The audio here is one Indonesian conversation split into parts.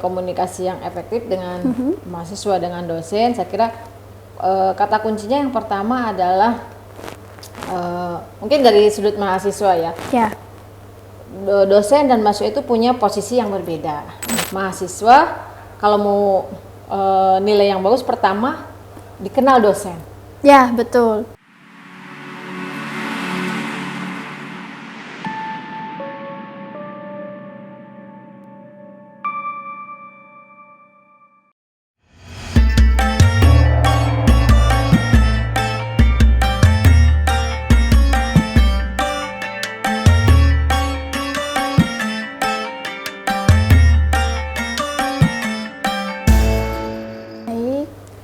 komunikasi yang efektif dengan mahasiswa, dengan dosen, saya kira kata kuncinya yang pertama adalah mungkin dari sudut mahasiswa ya. Ya. Dosen dan mahasiswa itu punya posisi yang berbeda. Mahasiswa kalau mau nilai yang bagus, pertama dikenal dosen. Ya, betul.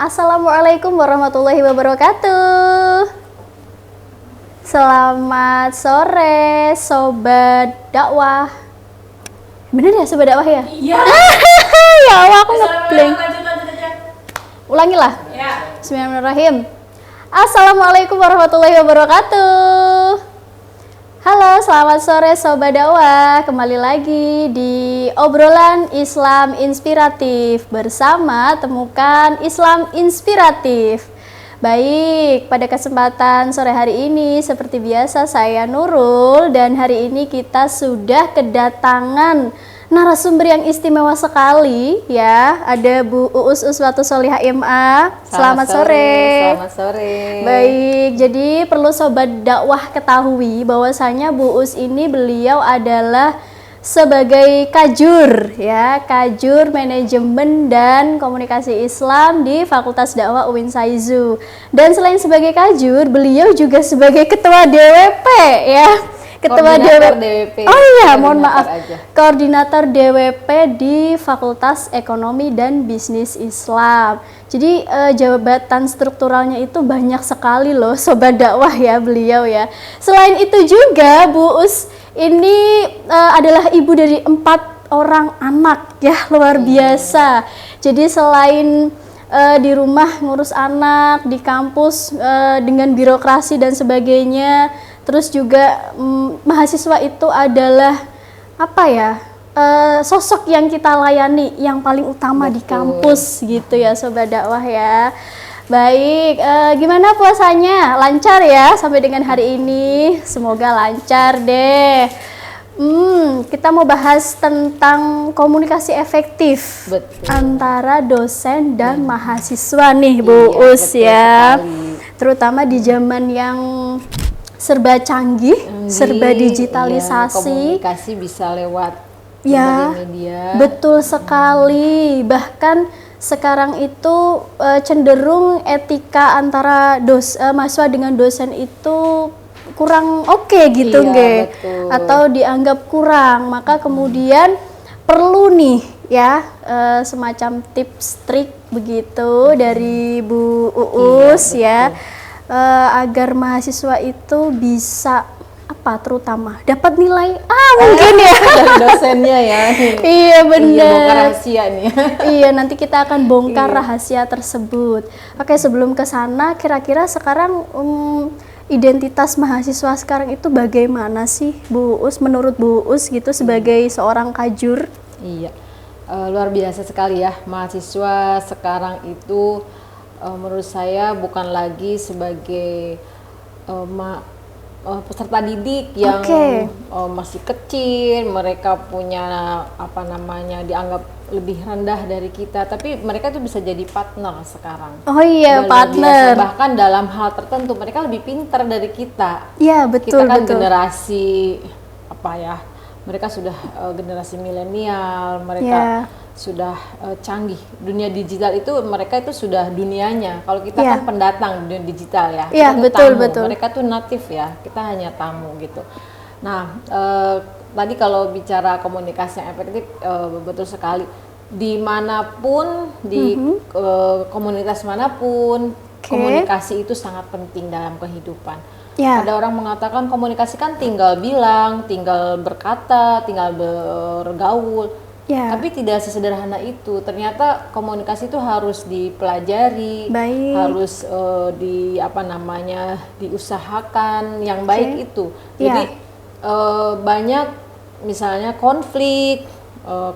Assalamualaikum warahmatullahi wabarakatuh. Selamat sore Sobat Dakwah. Bener ya Sobat Dakwah ya? Iya. Ya Allah, aku ngeblank. Ulangilah. Ya. Bismillahirrahmanirrahim. Assalamualaikum warahmatullahi wabarakatuh. Halo, selamat sore Sobat Dakwah. Kembali lagi di obrolan Islam Inspiratif bersama Temukan Islam Inspiratif. Baik, pada kesempatan sore hari ini seperti biasa saya Nurul, dan hari ini kita sudah kedatangan narasumber yang istimewa sekali ya. Ada Bu Uus Uswatu Sholihah MA. Selamat sore. Selamat sore. Baik, jadi perlu Sobat Dakwah ketahui bahwasanya Bu Uus ini beliau adalah sebagai kajur ya, kajur manajemen dan komunikasi Islam di Fakultas Dakwah UIN Saizu. Dan selain sebagai kajur, beliau juga sebagai ketua DWP ya. Ketua DWP. Oh iya, mohon maaf. Aja. Koordinator DWP di Fakultas Ekonomi dan Bisnis Islam. Jadi jabatan strukturalnya itu banyak sekali loh Sobat Dakwah ya beliau ya. Selain itu juga Bu Us ini adalah ibu dari 4 orang anak ya, luar biasa. Jadi selain di rumah ngurus anak, di kampus dengan birokrasi dan sebagainya, terus juga mahasiswa itu adalah apa ya, sosok yang kita layani yang paling utama. Betul. Di kampus gitu ya Sobat Dakwah ya. Baik, gimana puasanya? Lancar ya sampai dengan hari ini? Semoga lancar deh. Kita mau bahas tentang komunikasi efektif. Betul. Antara dosen dan mahasiswa nih Bu Us ya. Terutama di zaman yang serba canggih, serba digitalisasi. Komunikasi bisa lewat ya, media. Betul sekali. Bahkan sekarang itu cenderung etika antara mahasiswa dengan dosen itu kurang oke gitu nggih, atau dianggap kurang. Maka kemudian perlu nih ya semacam tips trik begitu dari Bu Uus ya, agar mahasiswa itu bisa terutama dapat nilai mungkin ya dari dosennya ya. Iya benar. Bongkar rahasia nih. Iya, nanti kita akan bongkar rahasia tersebut. Oke, sebelum ke sana, kira-kira sekarang identitas mahasiswa sekarang itu bagaimana sih Bu Us, menurut Bu Us gitu sebagai seorang kajur? Iya, luar biasa sekali ya mahasiswa sekarang itu. Menurut saya bukan lagi sebagai peserta didik yang masih kecil, mereka punya dianggap lebih rendah dari kita, tapi mereka tuh bisa jadi partner sekarang. Oh iya, partner. Biasa. Bahkan dalam hal tertentu mereka lebih pintar dari kita. Iya, betul. Kita kan generasi mereka sudah generasi milenial, mereka sudah canggih. Dunia digital itu mereka itu sudah dunianya. Kalau kita kan pendatang dunia digital ya. Iya, betul. Mereka tuh native ya. Kita hanya tamu gitu. Nah, tadi kalau bicara komunikasi yang efektif, betul sekali. Dimanapun, di komunitas manapun, komunikasi itu sangat penting dalam kehidupan. Ada orang mengatakan komunikasi kan tinggal bilang, tinggal berkata, tinggal bergaul. Tapi tidak sesederhana itu. Ternyata komunikasi itu harus dipelajari, harus diusahakan yang baik itu. Jadi banyak misalnya konflik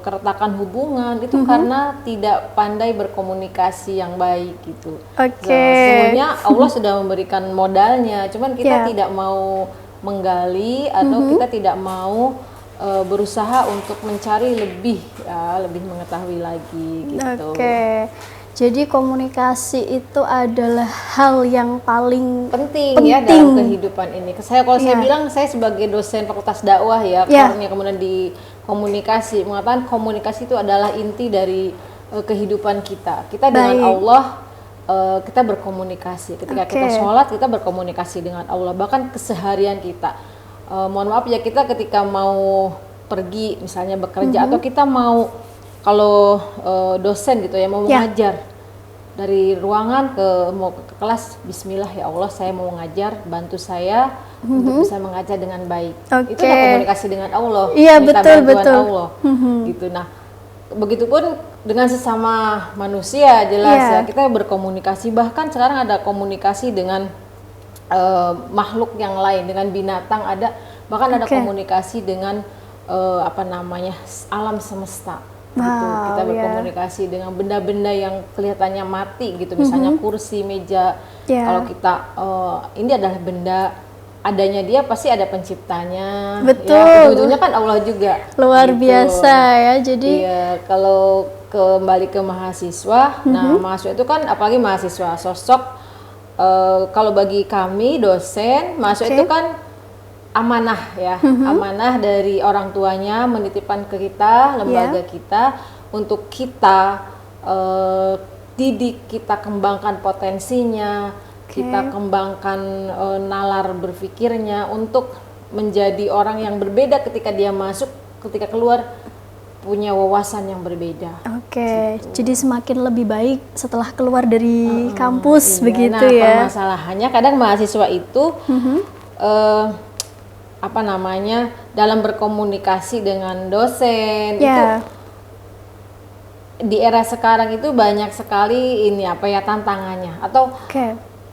keretakan hubungan itu karena tidak pandai berkomunikasi yang baik gitu. Oke. Sebenarnya Allah sudah memberikan modalnya, cuman kita Ya. tidak mau menggali atau kita tidak mau berusaha untuk mencari lebih lebih mengetahui lagi gitu. Oke. Jadi komunikasi itu adalah hal yang paling Penting ya dalam kehidupan ini. Kalau saya bilang, saya sebagai dosen Fakultas Dakwah ya, yang kemudian di komunikasi mengatakan komunikasi itu adalah inti dari kehidupan kita. Kita dengan Allah kita berkomunikasi. Ketika kita sholat kita berkomunikasi dengan Allah. Bahkan keseharian kita. Mohon maaf ya, kita ketika mau pergi misalnya bekerja atau kita mau kalau dosen gitu ya mau mengajar dari ruangan mau ke kelas, Bismillah ya Allah saya mau mengajar, bantu saya untuk bisa mengajar dengan baik. Itu adalah komunikasi dengan Allah. Iya, minta betul, bantuan betul. Allah gitu. Nah begitupun dengan sesama manusia jelas ya kita berkomunikasi. Bahkan sekarang ada komunikasi dengan makhluk yang lain, dengan binatang ada, bahkan ada komunikasi dengan alam semesta. Gitu. Kita berkomunikasi dengan benda-benda yang kelihatannya mati gitu, misalnya kursi, meja. Kalau kita ini adalah benda, adanya dia pasti ada penciptanya. Betul. Ya, ujung-ujungnya kan Allah juga. Luar gitu. biasa ya. Jadi kalau kembali ke mahasiswa, nah mahasiswa itu kan apalagi mahasiswa sosok kalau bagi kami dosen, mahasiswa itu kan amanah ya, amanah dari orang tuanya menitipkan ke kita, lembaga kita, untuk kita didik, kita kembangkan potensinya, kita kembangkan nalar berpikirnya untuk menjadi orang yang berbeda ketika dia masuk, ketika keluar punya wawasan yang berbeda. Oke, jadi semakin lebih baik setelah keluar dari kampus begitu nah, ya. Permasalahannya kadang mahasiswa itu dalam berkomunikasi dengan dosen itu di era sekarang itu banyak sekali tantangannya atau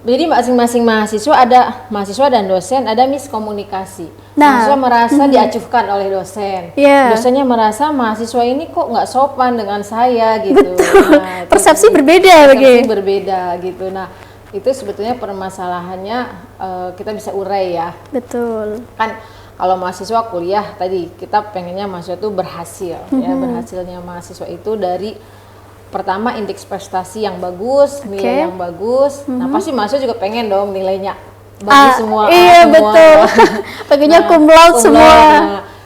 jadi masing-masing mahasiswa dan dosen ada miskomunikasi. Mahasiswa merasa diacuhkan oleh dosen, dosennya merasa mahasiswa ini kok nggak sopan dengan saya gitu. Betul. Nah, persepsi berbeda gitu. Nah itu sebetulnya permasalahannya kita bisa urai ya. Betul. Kan kalau mahasiswa kuliah tadi kita pengennya mahasiswa itu berhasil ya, berhasilnya mahasiswa itu dari pertama indeks prestasi yang bagus, nilai yang bagus. Nah pasti mahasiswa juga pengen dong nilainya bagus semua. Iya semua. betul. Pengennya cum laude semua.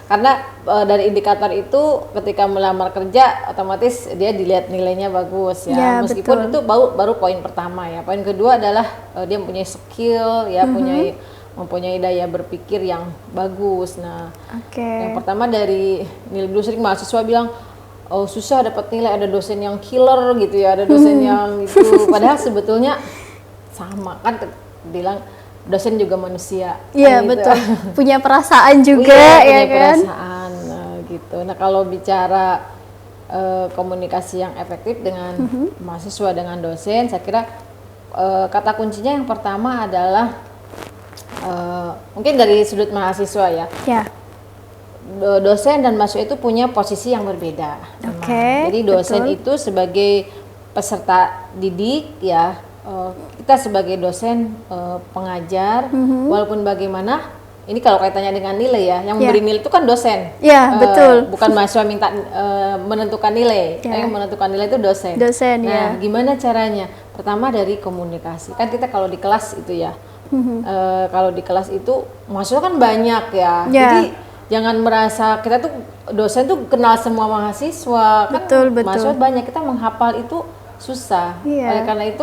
Karena dari indikator itu ketika melamar kerja otomatis dia dilihat nilainya bagus ya. Meskipun itu baru poin pertama ya. Poin kedua adalah dia mempunyai skill ya, mempunyai daya berpikir yang bagus. Nah, yang pertama dari nilai dulu sering mahasiswa bilang susah dapat nilai, ada dosen yang killer gitu ya, ada dosen yang itu. Padahal sebetulnya sama kan bilang dosen juga manusia. Iya gitu. Betul. Punya perasaan juga punya kan. Perasaan gitu. Nah kalau bicara komunikasi yang efektif dengan mahasiswa dengan dosen, saya kira kata kuncinya yang pertama adalah mungkin dari sudut mahasiswa ya. Dosen dan mahasiswa itu punya posisi yang berbeda. Jadi dosen itu sebagai peserta didik ya, kita sebagai dosen pengajar, walaupun bagaimana ini kalau kaitannya dengan nilai ya, yang memberi nilai itu kan dosen. Betul. Bukan mahasiswa minta menentukan nilai, yang menentukan nilai itu dosen. Nah, gimana caranya? Pertama dari komunikasi. Kan kita kalau di kelas itu ya, kalau di kelas itu mahasiswa kan banyak ya. Jadi jangan merasa kita tuh dosen tuh kenal semua mahasiswa. Betul. Mahasiswa banyak, kita menghafal itu susah. Oleh karena itu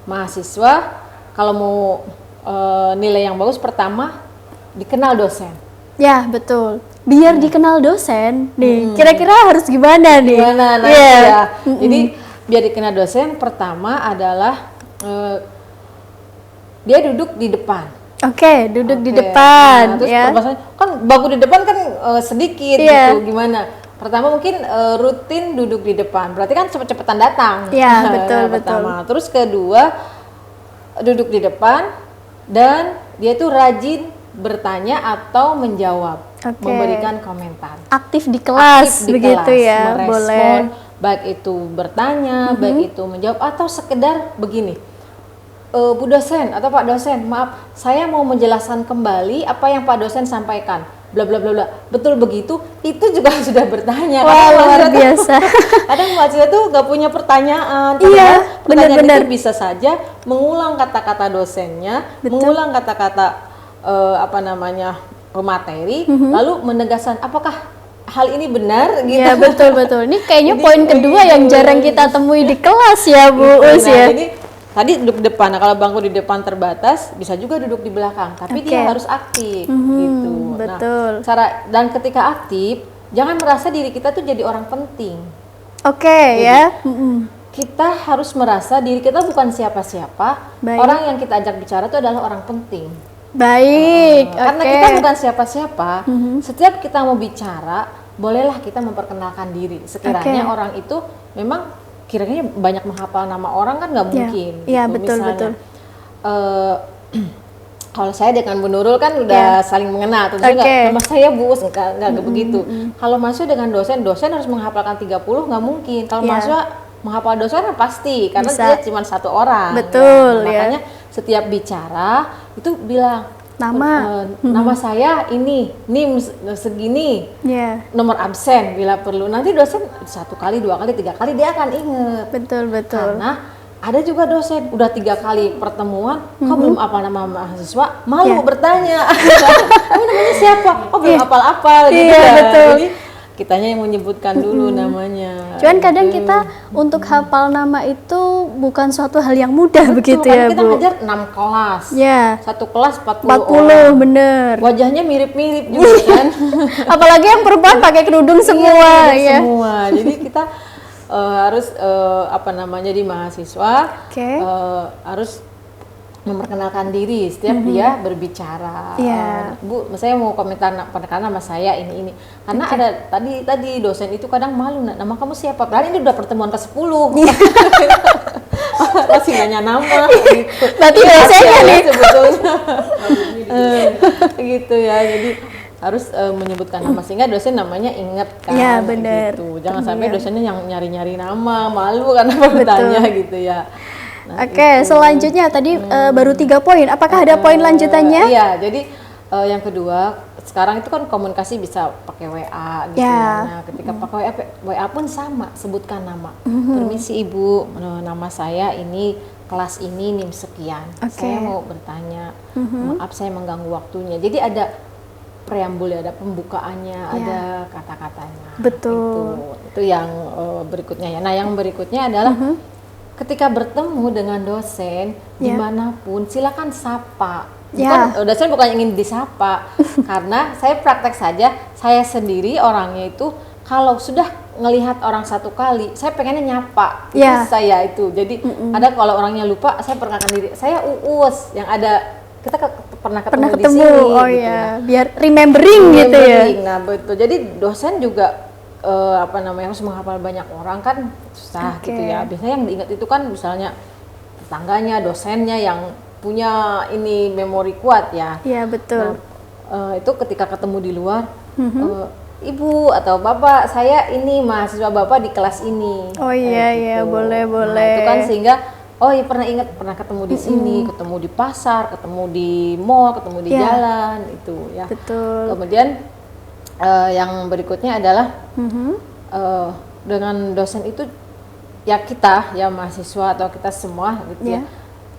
mahasiswa kalau mau nilai yang bagus pertama dikenal dosen. Ya betul. Biar dikenal dosen nih. Kira-kira harus gimana nih? Jadi biar dikenal dosen pertama adalah dia duduk di depan. Duduk di depan. Nah, terus kan bangku di depan kan sedikit gitu. Gimana? Pertama mungkin rutin duduk di depan. Berarti kan cepet-cepetan datang. Betul. Pertama. Terus kedua duduk di depan dan dia tuh rajin bertanya atau menjawab, Oke. memberikan komentar. Aktif di kelas, Aktif di begitu kelas, ya, merespon, boleh. baik itu bertanya, baik itu menjawab, atau sekedar begini, Bu dosen atau Pak dosen, maaf, saya mau menjelaskan kembali apa yang Pak dosen sampaikan, bla bla bla bla. Betul begitu, itu juga sudah bertanya. Wah, Kadang luar mahasiswa tuh- biasa. Kadang mahasiswa tuh nggak punya pertanyaan. Iya, Padahal pertanyaan benar-benar. itu bisa saja mengulang kata-kata dosennya, Betul. mengulang kata-kata pemateri, lalu menegaskan apakah hal ini benar gitu. Ya betul. Ini kayaknya Jadi, poin kedua yang gitu. jarang kita temui di kelas ya Bu Us Nah, ya. jadi tadi duduk depan. Nah, kalau bangku di depan terbatas, bisa juga duduk di belakang. Tapi Oke. dia harus aktif gitu. betul. Nah, dan ketika aktif, jangan merasa diri kita tuh jadi orang penting. Oke ya. Kita harus merasa diri kita bukan siapa-siapa. Baik. Orang yang kita ajak bicara itu adalah orang penting. Baik. Karena Oke. kita bukan siapa-siapa, setiap kita mau bicara, bolehlah kita memperkenalkan diri. Sekiranya Oke. orang itu memang kiranya banyak menghafal nama orang kan nggak Ya. mungkin. Iya, gitu. betul, Misalnya, betul. kalau saya dengan Bu Nurul kan udah saling mengenal, tentu Oke. nggak nama saya Bu Us, nggak begitu. Kalau mahasiswa dengan dosen harus menghafalkan 30, nggak mungkin. Kalau Ya. mahasiswa menghafal dosen kan pasti, karena Bisa. dia cuma satu orang. Betul, ya. Makanya setiap bicara itu bilang Nama. nama saya ini, NIM segini, Ya, nomor absen bila perlu. Nanti dosen 1 kali, 2 kali, 3 kali dia akan inget. betul. Karena ada juga dosen udah 3 kali pertemuan, kok belum apal nama mahasiswa, malu Ya. bertanya. Kamu namanya siapa? Oh belum apal-apal gitu Iya, ya. betul. Jadi kitanya yang menyebutkan dulu namanya. Cuman kadang Gitu. kita untuk hafal nama itu bukan suatu hal yang mudah Betul, begitu karena ya kita Bu. ngajar 6 kelas. Ya, Satu kelas 40 40 orang. bener. Wajahnya mirip-mirip juga kan. Apalagi yang perempuan pakai kerudung semua Iya, ya. semua. Jadi kita harus di mahasiswa Oke. harus memperkenalkan diri setiap dia berbicara. Iya. Bu, saya mau komentar karena nama saya ini. Karena ada tadi dosen itu kadang malu, nama kamu siapa? Padahal ini udah pertemuan ke-10. Masih nanya nama gitu. Berarti dosennya nih. Sebetulnya. Gitu ya. Jadi harus menyebutkan nama sehingga dosen namanya inget kan. Iya, benar. Gitu. Jangan sampai dosennya yang nyari-nyari nama, malu karena bertanya gitu ya. Nah, Oke, selanjutnya tadi baru 3 poin. Apakah ada poin lanjutannya? Iya, jadi yang kedua, sekarang itu kan komunikasi bisa pakai WA gitu Ya. ya. Nah, ketika pakai WA pun sama, sebutkan nama. Permisi Ibu, nama saya ini, kelas ini NIM sekian. Oke. Saya mau bertanya, maaf saya mengganggu waktunya. Jadi ada preambul, ada pembukaannya, ada kata-katanya. Betul. Itu yang berikutnya ya. Nah, yang berikutnya adalah ketika bertemu dengan dosen dimanapun, silakan sapa. Dosen bukan ingin disapa, karena saya praktek saja, saya sendiri orangnya itu kalau sudah ngelihat orang 1 kali, saya pengennya nyapa. Itu saya itu. Jadi ada kalau orangnya lupa, saya perkenalkan diri. Saya Uus yang ada kita pernah ketemu di sini. Oh gitu ya, biar remembering gitu ya. Nah betul. Jadi dosen juga harus menghafal banyak orang kan susah gitu ya. Biasanya yang diingat itu kan misalnya tetangganya, dosennya yang punya ini memori kuat ya. Iya betul. Nah, itu ketika ketemu di luar, Ibu atau Bapak, saya ini mahasiswa Bapak di kelas ini. Oh iya, boleh. Nah, itu kan sehingga pernah ketemu di sini, ketemu di pasar, ketemu di mall, ketemu di jalan itu ya. Betul. Kemudian yang berikutnya adalah dengan dosen itu ya kita ya mahasiswa atau kita semua gitu ya.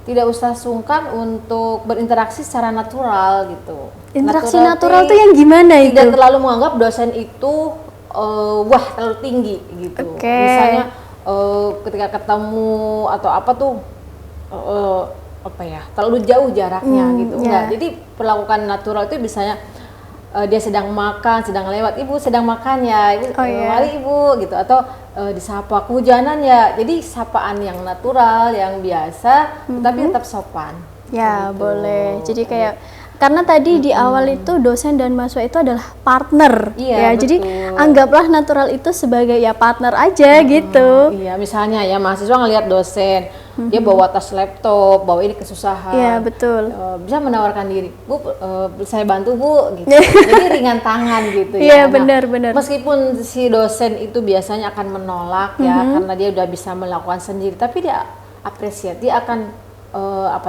Tidak usah sungkan untuk berinteraksi secara natural gitu. Interaksi natural tuh yang gimana itu? Tidak terlalu menganggap dosen itu terlalu tinggi gitu. Misalnya ketika ketemu atau apa tuh terlalu jauh jaraknya gitu. Enggak. Jadi perlakukan natural itu misalnya dia sedang makan, sedang lewat, Ibu sedang makan ya, Ibu mari Ibu gitu, atau disapa kehujanan ya. Jadi sapaan yang natural, yang biasa, tapi tetap sopan. Ya gitu. boleh. Jadi kayak karena tadi di awal itu dosen dan mahasiswa itu adalah partner, ya. Betul. Jadi anggaplah natural itu sebagai ya partner aja gitu. Iya, misalnya ya mahasiswa ngelihat dosen dia bawa tas laptop, bawa ini kesusahan. Iya, betul. Bisa menawarkan diri, Bu, saya bantu Bu, gitu. Jadi ringan tangan gitu Iya, ya. benar. Meskipun si dosen itu biasanya akan menolak ya, karena dia udah bisa melakukan sendiri, tapi dia apresiasi, dia akan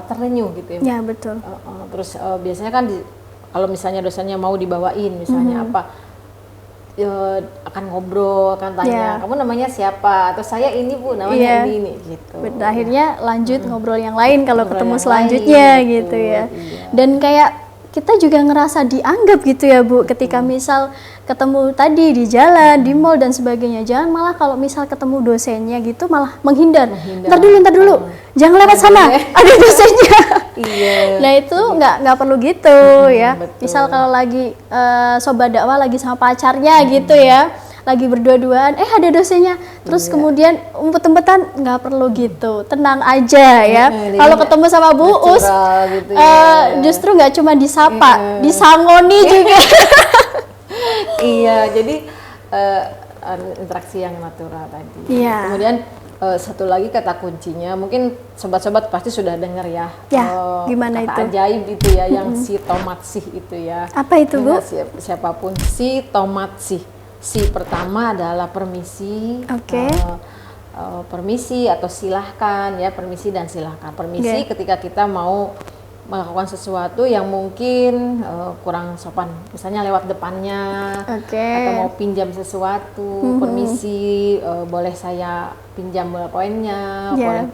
terenyuh gitu ya. Ya, betul. Terus biasanya kan kalau misalnya dosennya mau dibawain misalnya akan ngobrol, akan tanya, kamu namanya siapa? Atau saya ini Bu, namanya ini gitu. Akhirnya lanjut ngobrol yang lain kalau Ngobrol ketemu yang selanjutnya lain, gitu ya. iya. Dan kayak kita juga ngerasa dianggap gitu ya Bu, ketika misal ketemu tadi di jalan, di mall dan sebagainya. Jangan malah kalau misal ketemu dosennya gitu malah menghindar. Ntar dulu, jangan lewat sana, ada dosennya. Iya. Nah itu nggak perlu gitu ya. Betul. Misal kalau lagi sobat dakwah lagi sama pacarnya gitu ya, lagi berdua-duaan, ada dosennya, terus kemudian umpet-umpetan, nggak perlu gitu, tenang aja ya. Kalau ketemu sama Bu Us, gitu justru nggak cuma disapa, disangoni juga. Iya, jadi interaksi yang natural tadi. Iya. Kemudian satu lagi kata kuncinya, mungkin sobat-sobat pasti sudah dengar ya. Ya, gimana kata itu? ajaib itu ya, yang si tomat sih itu ya. Apa itu Bu? Siapapun si tomat sih. Si pertama adalah permisi. Oke. Permisi atau silahkan ya, permisi dan silahkan. Permisi ketika kita mau melakukan sesuatu yang mungkin kurang sopan, misalnya lewat depannya, atau mau pinjam sesuatu, permisi, boleh saya pinjam bolpoinnya, boleh.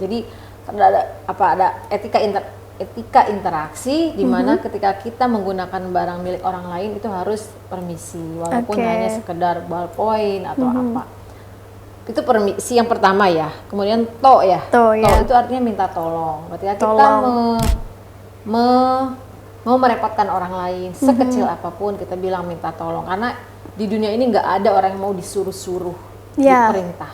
Jadi ada etika interaksi di mana ketika kita menggunakan barang milik orang lain itu harus permisi, walaupun hanya sekedar ballpoint atau apa. Itu permisi yang pertama ya. Kemudian to itu artinya minta tolong. Ketika kita mau merepotkan orang lain, sekecil apapun kita bilang minta tolong, karena di dunia ini nggak ada orang yang mau disuruh-suruh, diperintah,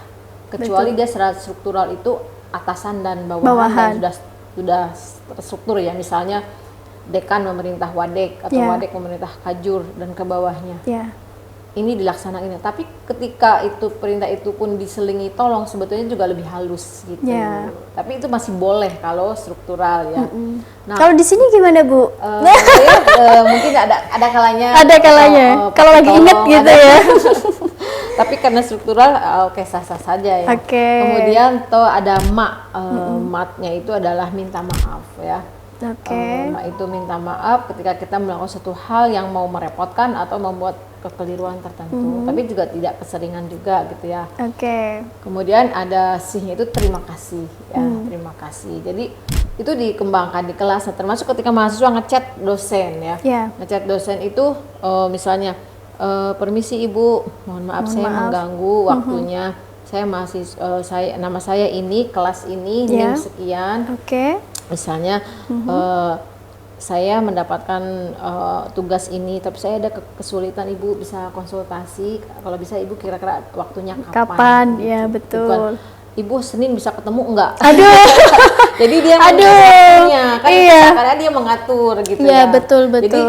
kecuali dia secara struktural itu atasan dan bawahan. Dan sudah terstruktur ya, misalnya dekan memerintah wadek atau wadek memerintah kajur dan ke bawahnya. Ini dilaksanakan, tapi ketika itu perintah itu pun diselingi tolong, sebetulnya juga lebih halus gitu. Tapi itu masih boleh kalau struktural ya. Nah, kalau di sini gimana Bu? Mungkin ada kalanya. Ada kalanya. Kalau lagi inget gitu ya. Tapi karena struktural, sah-sah saja ya. Kemudian ada matnya itu adalah minta maaf ya. Itu minta maaf ketika kita melakukan suatu hal yang mau merepotkan atau membuat kekeliruan tertentu, tapi juga tidak keseringan juga gitu ya. Kemudian ada sihnya itu terima kasih ya, terima kasih. Jadi itu dikembangkan di kelas, termasuk ketika mahasiswa ngechat dosen ya. Ngechat dosen itu misalnya permisi Ibu, mohon maaf saya mengganggu waktunya. Nama saya ini, kelas ini, NIM sekian. Misalnya saya mendapatkan tugas ini, tapi saya ada kesulitan, Ibu bisa konsultasi, kalau bisa Ibu kira-kira waktunya kapan gitu. Ya betul. Bukan, Ibu Senin bisa ketemu enggak? Aduh. Jadi dia mengaturnya, kan karena dia mengatur gitu ya. Betul. Jadi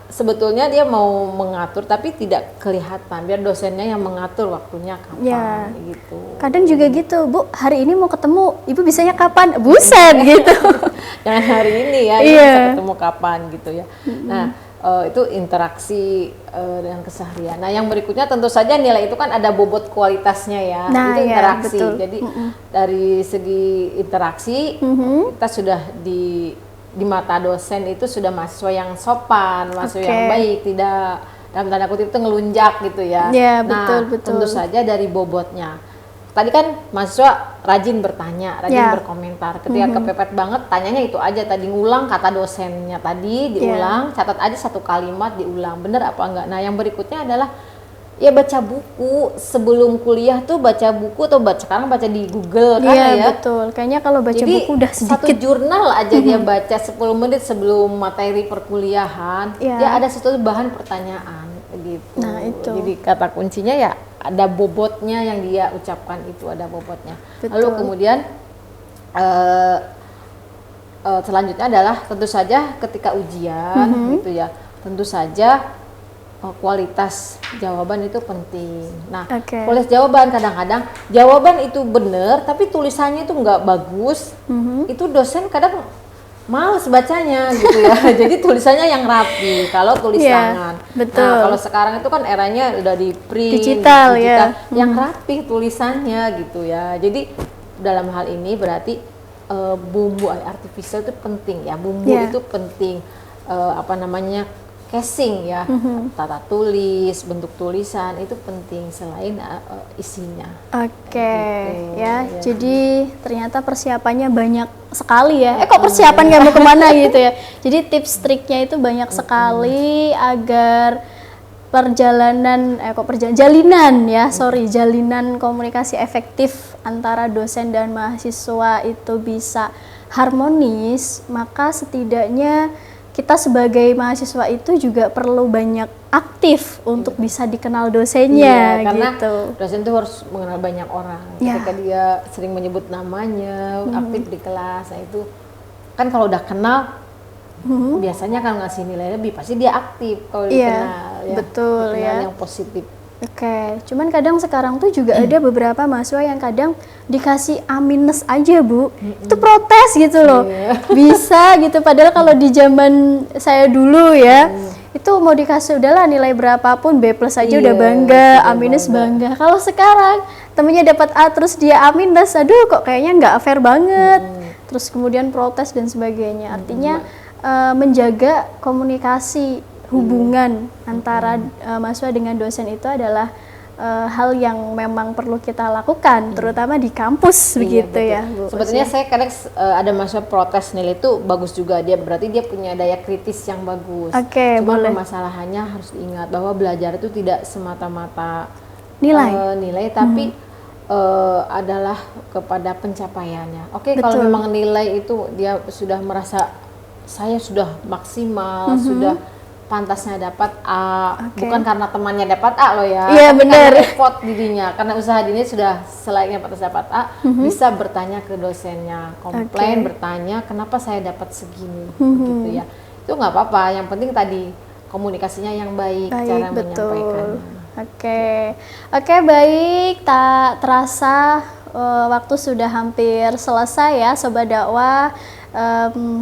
sebetulnya dia mau mengatur tapi tidak kelihatan, biar dosennya yang mengatur waktunya kapan gitu. Kadang juga gitu, Bu, hari ini mau ketemu, Ibu bisanya kapan? Buset gitu. Jangan hari ini ya, bisa ketemu kapan gitu ya. Nah, itu interaksi dengan keseharian. Nah, yang berikutnya tentu saja nilai itu kan ada bobot kualitasnya ya. Itu interaksi. Jadi dari segi interaksi kita sudah di mata dosen itu sudah mahasiswa yang sopan, mahasiswa yang baik, tidak dalam tanda kutip itu ngelunjak gitu ya. Betul. Tentu saja dari bobotnya. Tadi kan mahasiswa rajin bertanya, rajin berkomentar. Ketika kepepet banget, tanyanya itu aja tadi, ngulang kata dosennya tadi, diulang, catat aja satu kalimat, diulang, bener apa enggak. Nah, yang berikutnya adalah ya baca buku sebelum kuliah tuh, baca buku atau sekarang baca di Google kan ya. Betul. Kayaknya kalau baca jadi, buku udah sedikit. Satu jurnal aja dia baca 10 menit sebelum materi perkuliahan, dia ada satu bahan pertanyaan gitu. Nah, itu. Jadi kata kuncinya ya ada bobotnya yang dia ucapkan, itu ada bobotnya. Lalu kemudian selanjutnya adalah tentu saja ketika ujian gitu ya, tentu saja kualitas jawaban itu penting. Nah, Oke. kualitas jawaban kadang-kadang jawaban itu benar tapi tulisannya itu nggak bagus. Itu dosen kadang males bacanya gitu ya. Jadi tulisannya yang rapi kalau tulis Iya, tangan. betul. Nah, kalau sekarang itu kan eranya udah di print Digital, ya. yang rapi tulisannya gitu ya. Jadi dalam hal ini berarti bumbu artificial itu penting ya. Bumbu Iya. itu penting, apa namanya, casing ya, tata tulis, bentuk tulisan itu penting selain isinya. Oke, Gitu, ya. ya. Jadi ternyata persiapannya banyak sekali ya. Kok persiapan nggak mau kemana gitu ya. Jadi tips triknya itu banyak sekali agar jalinan komunikasi efektif antara dosen dan mahasiswa itu bisa harmonis. Maka setidaknya kita sebagai mahasiswa itu juga perlu banyak aktif untuk bisa dikenal dosennya, Iya, karena gitu. dosen itu harus mengenal banyak orang. Ya. Ketika dia sering menyebut namanya, aktif di kelas, nah itu kan kalau udah kenal, biasanya kan ngasih nilai lebih, pasti dia aktif kalau Iya, dikenal. Ya. betul, Dikenal ya. yang positif. Oke, cuman kadang sekarang tuh juga ada beberapa mahasiswa yang kadang dikasih A- aja, Bu. Itu protes gitu loh. Iya. Bisa gitu, padahal kalau di zaman saya dulu ya, itu mau dikasih udahlah nilai berapapun B+ aja Iya, udah bangga, sudah A- bangga. bangga. Kalau sekarang temennya dapat A terus dia A-, aduh kok kayaknya nggak fair banget. Terus kemudian protes dan sebagainya. Artinya menjaga komunikasi hubungan antara mahasiswa dengan dosen itu adalah hal yang memang perlu kita lakukan, terutama di kampus begitu Iya, ya, Bu. Sebetulnya saya kadang ada mahasiswa protes nilai itu bagus juga, dia berarti dia punya daya kritis yang bagus. Oke, Cuma boleh. permasalahannya harus diingat bahwa belajar itu tidak semata-mata Nilai. tapi adalah kepada pencapaiannya. Oke, kalau Betul. memang nilai itu dia sudah merasa saya sudah maksimal, sudah pantasnya dapat A, Oke. bukan karena temannya dapat A loh ya, Iya, tapi benar. karena effort dirinya, karena usaha dirinya sudah selayaknya pantas dapat A, bisa bertanya ke dosennya, komplain, Oke. bertanya kenapa saya dapat segini, gitu ya. Itu nggak apa-apa, yang penting tadi komunikasinya yang baik, cara Baik, betul. menyampaikannya. Oke, baik. Tak terasa waktu sudah hampir selesai ya, Sobat Dakwah.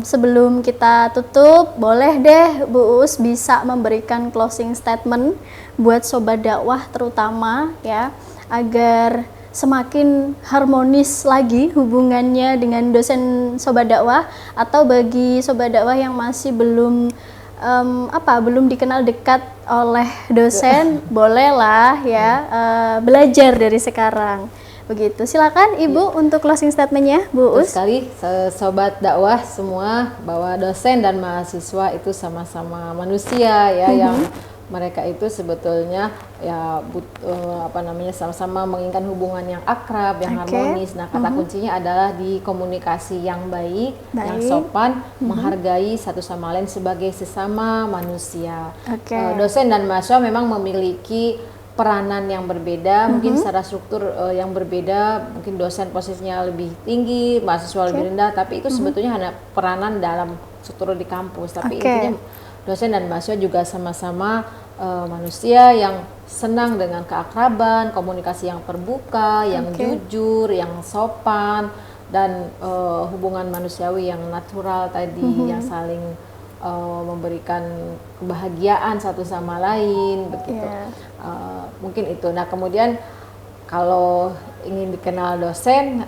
Sebelum kita tutup, boleh deh Bu Uus bisa memberikan closing statement buat Sobat Dakwah terutama ya, agar semakin harmonis lagi hubungannya dengan dosen Sobat Dakwah, atau bagi Sobat Dakwah yang masih belum belum dikenal dekat oleh dosen, bolehlah ya belajar dari sekarang. Begitu. Silakan Ibu untuk closing statementnya, Bu Betul Uus. sekali, sobat dakwah semua, bahwa dosen dan mahasiswa itu sama-sama manusia ya, yang mereka itu sebetulnya ya sama-sama menginginkan hubungan yang akrab, yang Oke. harmonis. Nah, kata kuncinya adalah di komunikasi yang baik, yang Baik. sopan, menghargai satu sama lain sebagai sesama manusia. Oke. Dosen dan mahasiswa memang memiliki peranan yang berbeda, mungkin secara struktur yang berbeda, mungkin dosen posisinya lebih tinggi, mahasiswa lebih rendah, tapi itu sebetulnya hanya peranan dalam struktur di kampus. Tapi Oke. intinya dosen dan mahasiswa juga sama-sama manusia yang senang dengan keakraban, komunikasi yang terbuka, yang jujur, yang sopan, dan hubungan manusiawi yang natural tadi, yang saling memberikan kebahagiaan satu sama lain begitu. Iya. Mungkin itu. Nah, kemudian kalau ingin dikenal dosen,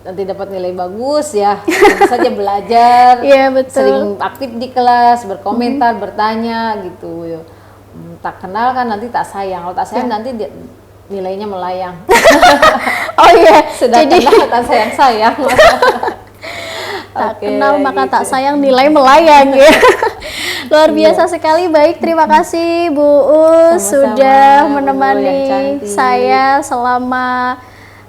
nanti dapat nilai bagus ya, tentu saja belajar, Iya, betul. sering aktif di kelas, berkomentar, bertanya gitu. Tak kenal kan nanti tak sayang, kalau tak sayang nanti nilainya melayang. Oh iya, Sudah jadi kenal tak sayang-sayang. tak Oke, kenal maka gitu. tak sayang, nilai melayang ya. Luar biasa sekali. Baik, terima kasih Bu Uus Sama-sama, sudah Bu, menemani yang cantik. saya selama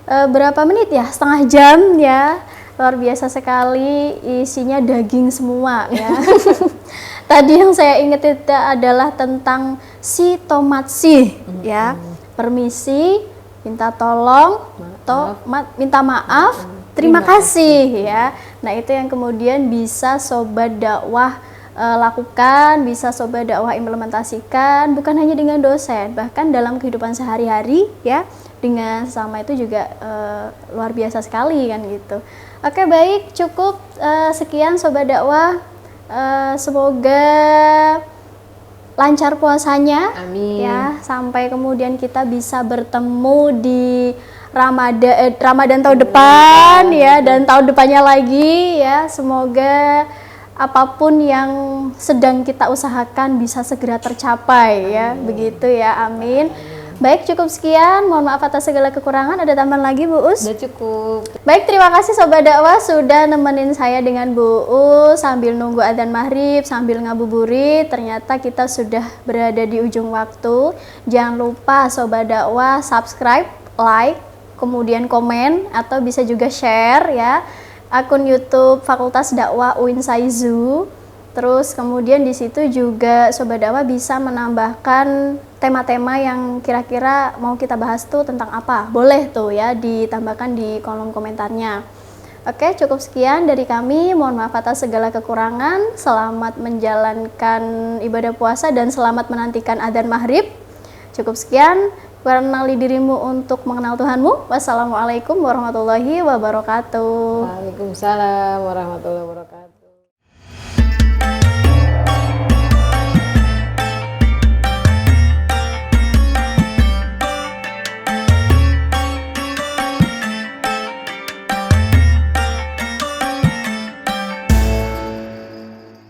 berapa menit ya? Setengah jam ya. Luar biasa sekali, isinya daging semua ya. Tadi yang saya ingat itu adalah tentang si tomat si ya. Permisi, minta tolong, minta maaf, terima kasih ya. Nah, itu yang kemudian bisa Sobat Dakwah lakukan, bisa Sobat Dakwah implementasikan, bukan hanya dengan dosen, bahkan dalam kehidupan sehari-hari ya, dengan sesama itu juga luar biasa sekali kan gitu. Oke, baik, cukup sekian Sobat Dakwah. Semoga lancar puasanya. Amin. Ya, sampai kemudian kita bisa bertemu di Ramadan tahun depan ya, dan tahun depannya lagi ya. Semoga apapun yang sedang kita usahakan bisa segera tercapai ya, begitu ya, amin. Baik, cukup sekian. Mohon maaf atas segala kekurangan. Ada tambahan lagi, Bu Us? Udah cukup. Baik, terima kasih Sobat Dakwah sudah nemenin saya dengan Bu Us sambil nunggu adzan maghrib, sambil ngabuburit. Ternyata kita sudah berada di ujung waktu. Jangan lupa Sobat Dakwah subscribe, like, kemudian komen, atau bisa juga share ya akun YouTube Fakultas Dakwah UIN Saizu. Terus kemudian di situ juga Sobat Dakwah bisa menambahkan tema-tema yang kira-kira mau kita bahas tuh tentang apa. Boleh tuh ya ditambahkan di kolom komentarnya. Oke, cukup sekian dari kami. Mohon maaf atas segala kekurangan. Selamat menjalankan ibadah puasa dan selamat menantikan adzan maghrib. Cukup sekian. Kenali dirimu untuk mengenal Tuhanmu. Wassalamualaikum warahmatullahi wabarakatuh. Waalaikumsalam warahmatullahi wabarakatuh.